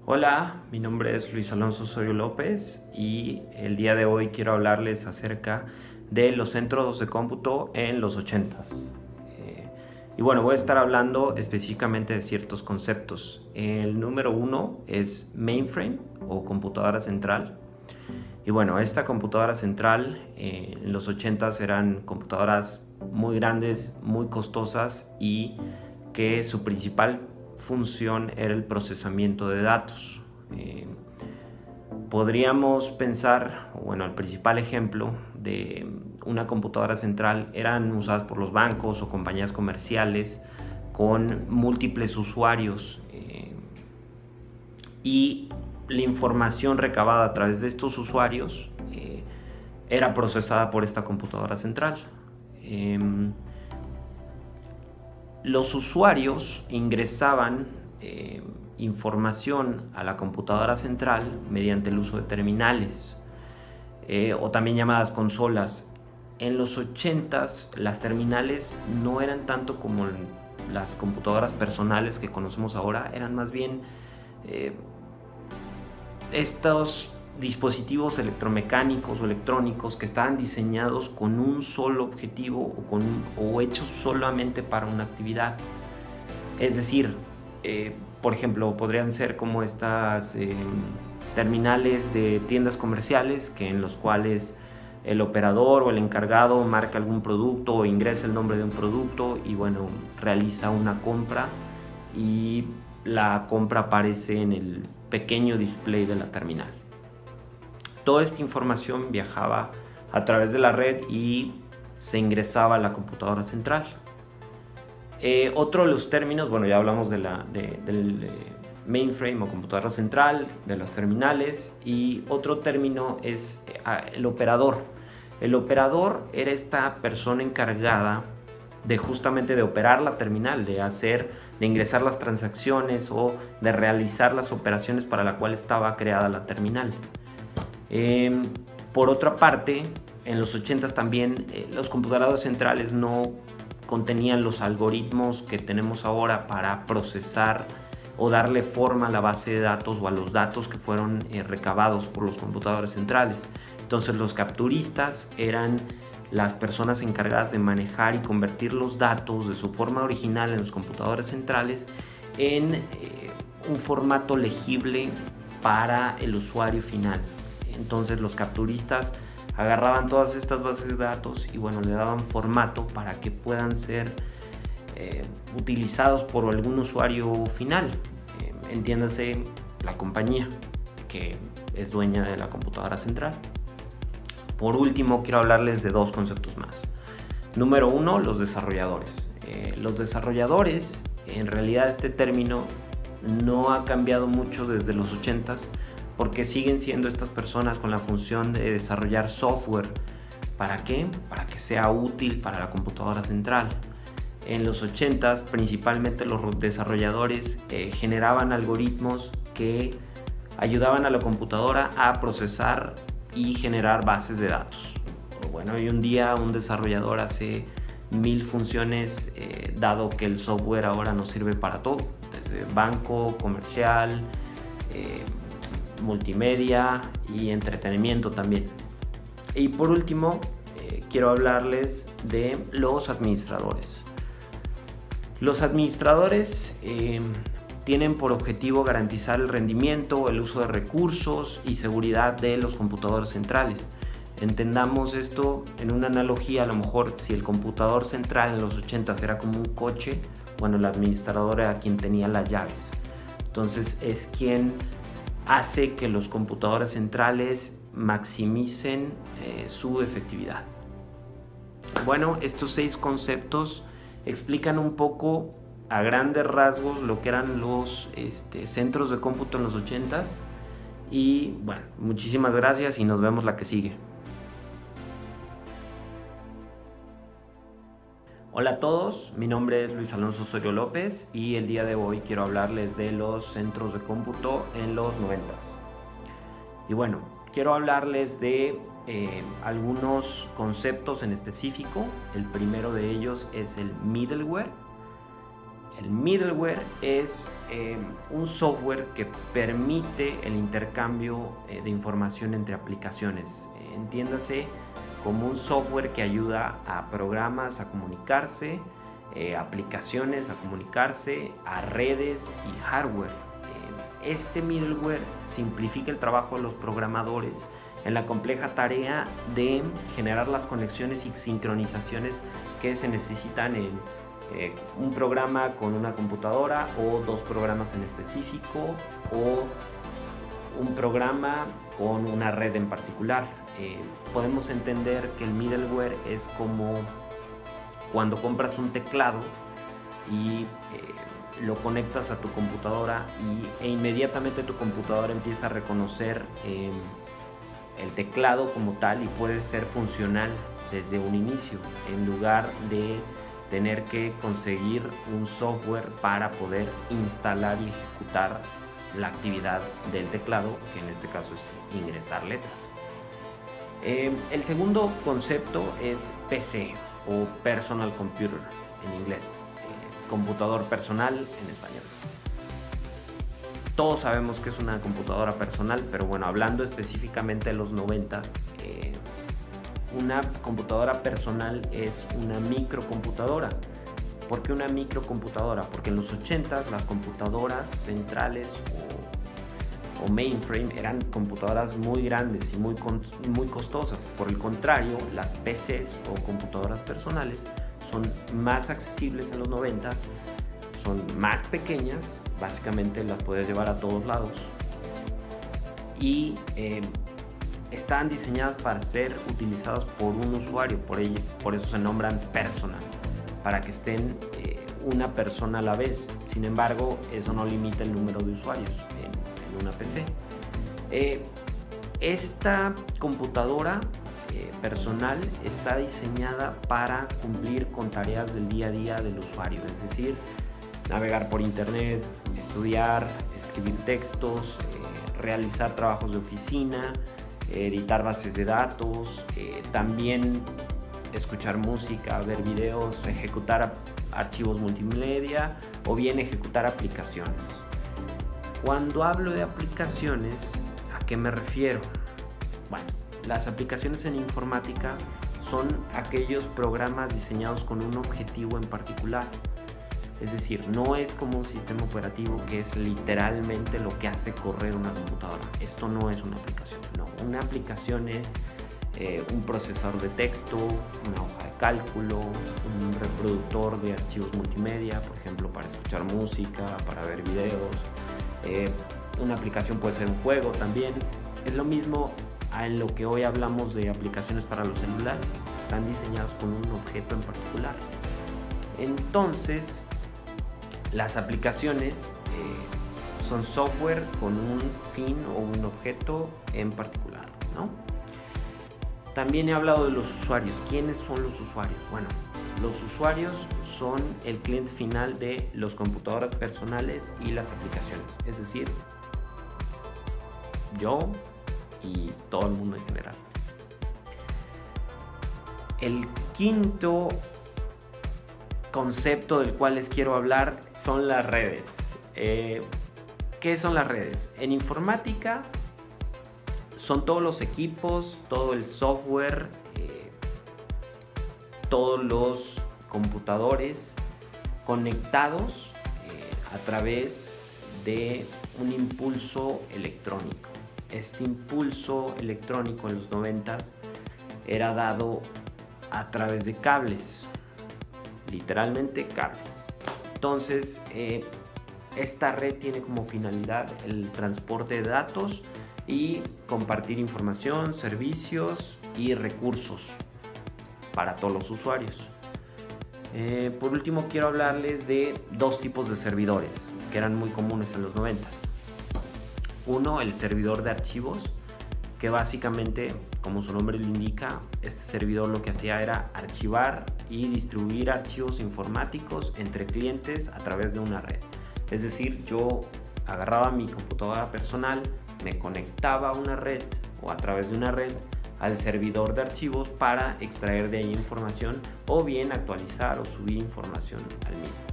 Hola, mi nombre es Luis Alonso Osorio López y el día de hoy quiero hablarles acerca de los centros de cómputo en los 80s. Y bueno, voy a estar hablando específicamente de ciertos conceptos. El número uno es mainframe o computadora central. Y bueno, esta computadora central en los 80s eran computadoras muy grandes, muy costosas y que su principal función era el procesamiento de datos. Podríamos pensar, bueno, el principal ejemplo de una computadora central eran usadas por los bancos o compañías comerciales con múltiples usuarios y la información recabada a través de estos usuarios era procesada por esta computadora central. Los usuarios ingresaban información a la computadora central mediante el uso de terminales o también llamadas consolas. En los 80s las terminales no eran tanto como las computadoras personales que conocemos ahora, eran más bien estos dispositivos electromecánicos o electrónicos que estaban diseñados con un solo objetivo o hechos solamente para una actividad. Es decir, por ejemplo, podrían ser como estas terminales de tiendas comerciales en los cuales el operador o el encargado marca algún producto o ingresa el nombre de un producto y bueno, realiza una compra y la compra aparece en el pequeño display de la terminal. Toda esta información viajaba a través de la red y se ingresaba a la computadora central. Otro de los términos, bueno, ya hablamos del mainframe o computadora central, de las terminales, y otro término es el operador. El operador era esta persona encargada de justamente de operar la terminal, de ingresar las transacciones o de realizar las operaciones para la cual estaba creada la terminal. Por otra parte, en los 80s también los computadores centrales no contenían los algoritmos que tenemos ahora para procesar o darle forma a la base de datos o a los datos que fueron recabados por los computadores centrales. Entonces los capturistas eran las personas encargadas de manejar y convertir los datos de su forma original en los computadores centrales en un formato legible para el usuario final. Entonces los capturistas agarraban todas estas bases de datos y bueno, le daban formato para que puedan ser utilizados por algún usuario final, entiéndase la compañía que es dueña de la computadora central. Por último, quiero hablarles de dos conceptos más. Número uno, los desarrolladores. Los desarrolladores, en realidad este término no ha cambiado mucho desde los 80s porque siguen siendo estas personas con la función de desarrollar software. ¿Para qué? Para que sea útil para la computadora central. En los 80s, principalmente los desarrolladores generaban algoritmos que ayudaban a la computadora a procesar y generar bases de datos. Bueno, hoy un día un desarrollador hace 1000 funciones, dado que el software ahora nos sirve para todo, desde banco, comercial, multimedia y entretenimiento también. Y por último, quiero hablarles de los administradores. Los administradores tienen por objetivo garantizar el rendimiento, el uso de recursos y seguridad de los computadores centrales. Entendamos esto en una analogía, a lo mejor si el computador central en los 80s era como un coche, bueno, el administrador era quien tenía las llaves. Entonces es quien hace que los computadores centrales maximicen su efectividad. Bueno, estos 6 conceptos explican un poco a grandes rasgos lo que eran los centros de cómputo en los 80s. Y bueno, muchísimas gracias y nos vemos la que sigue. Hola a todos, mi nombre es Luis Alonso Osorio López y el día de hoy quiero hablarles de los centros de cómputo en los 90s. Y bueno, quiero hablarles de algunos conceptos en específico. El primero de ellos es el middleware. El middleware es un software que permite el intercambio de información entre aplicaciones. Entiéndase como un software que ayuda a programas a comunicarse, aplicaciones a comunicarse, a redes y hardware. Este middleware simplifica el trabajo de los programadores en la compleja tarea de generar las conexiones y sincronizaciones que se necesitan en un programa con una computadora o dos programas en específico o un programa con una red en particular. Podemos entender que el middleware es como cuando compras un teclado y lo conectas a tu computadora e inmediatamente tu computadora empieza a reconocer el teclado como tal y puede ser funcional desde un inicio, en lugar de tener que conseguir un software para poder instalar y ejecutar la actividad del teclado, que en este caso es ingresar letras. El segundo concepto es PC o Personal Computer en inglés, computador personal en español. Todos sabemos que es una computadora personal, pero bueno, hablando específicamente de los 90s, una computadora personal es una microcomputadora. ¿Por qué una microcomputadora? Porque en los 80s las computadoras centrales o mainframe eran computadoras muy grandes y muy costosas. Por el contrario, las PCs o computadoras personales son más accesibles en los 90s, son más pequeñas, básicamente las puedes llevar a todos lados y están diseñadas para ser utilizadas por un usuario, por eso se nombran personal, para que estén una persona a la vez. Sin embargo, eso no limita el número de usuarios en una PC. Esta computadora personal está diseñada para cumplir con tareas del día a día del usuario, es decir, navegar por internet, estudiar, escribir textos, realizar trabajos de oficina, editar bases de datos, también escuchar música, ver videos, ejecutar archivos multimedia o bien ejecutar aplicaciones. Cuando hablo de aplicaciones, ¿a qué me refiero? Bueno, las aplicaciones en informática son aquellos programas diseñados con un objetivo en particular. Es decir, no es como un sistema operativo que es literalmente lo que hace correr una computadora. Esto no es una aplicación, no. Una aplicación es un procesador de texto, una hoja de cálculo, un reproductor de archivos multimedia, por ejemplo, para escuchar música, para ver videos. Una aplicación puede ser un juego también. Es lo mismo en lo que hoy hablamos de aplicaciones para los celulares. Están diseñadas con un objeto en particular. Entonces, las aplicaciones son software con un fin o un objeto en particular, ¿no? También he hablado de los usuarios. ¿Quiénes son los usuarios? Bueno, los usuarios son el cliente final de las computadoras personales y las aplicaciones. Es decir, yo y todo el mundo en general. El quinto concepto del cual les quiero hablar son las redes. ¿Qué son las redes? En informática son todos los equipos, todo el software, todos los computadores conectados a través de un impulso electrónico. Este impulso electrónico en los 90s era dado a través de cables, literalmente cables. Entonces, esta red tiene como finalidad el transporte de datos y compartir información, servicios y recursos para todos los usuarios. Por último, quiero hablarles de dos tipos de servidores que eran muy comunes en los 90s. Uno, el servidor de archivos, que básicamente, como su nombre lo indica, este servidor lo que hacía era archivar y distribuir archivos informáticos entre clientes a través de una red. Es decir, yo agarraba mi computadora personal, me conectaba a una red o a través de una red al servidor de archivos para extraer de ahí información o bien actualizar o subir información al mismo.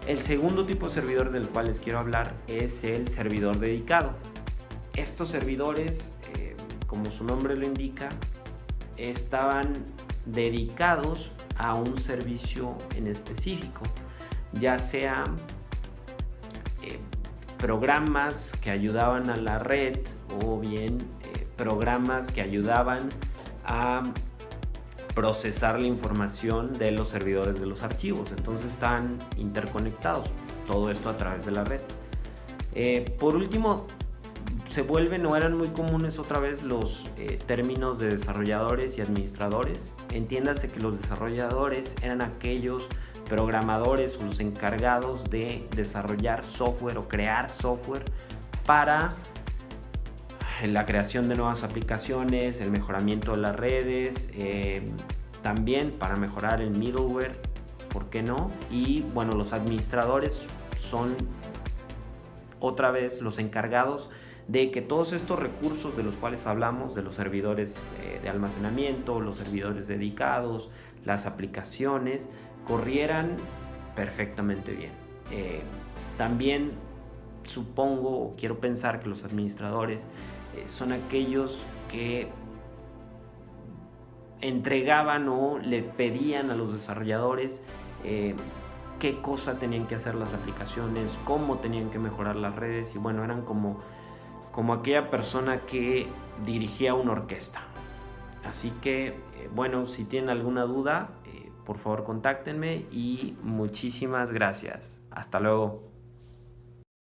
El segundo tipo de servidor del cual les quiero hablar es el servidor dedicado. Estos servidores, como su nombre lo indica, estaban dedicados a un servicio en específico, ya sea programas que ayudaban a la red o bien programas que ayudaban a procesar la información de los servidores de los archivos. Entonces están interconectados, todo esto a través de la red. Por último, se vuelven o eran muy comunes otra vez los términos de desarrolladores y administradores. Entiéndase que los desarrolladores eran aquellos programadores o los encargados de desarrollar software o crear software para la creación de nuevas aplicaciones, el mejoramiento de las redes, también para mejorar el middleware, ¿por qué no? Y bueno, los administradores son otra vez los encargados de que todos estos recursos de los cuales hablamos, de los servidores de almacenamiento, los servidores dedicados, las aplicaciones, corrieran perfectamente bien. También supongo o quiero pensar que los administradores son aquellos que entregaban o le pedían a los desarrolladores qué cosa tenían que hacer las aplicaciones, cómo tenían que mejorar las redes, y bueno, eran como aquella persona que dirigía una orquesta. Así que bueno, si tienen alguna duda, por favor contáctenme y muchísimas gracias. Hasta luego.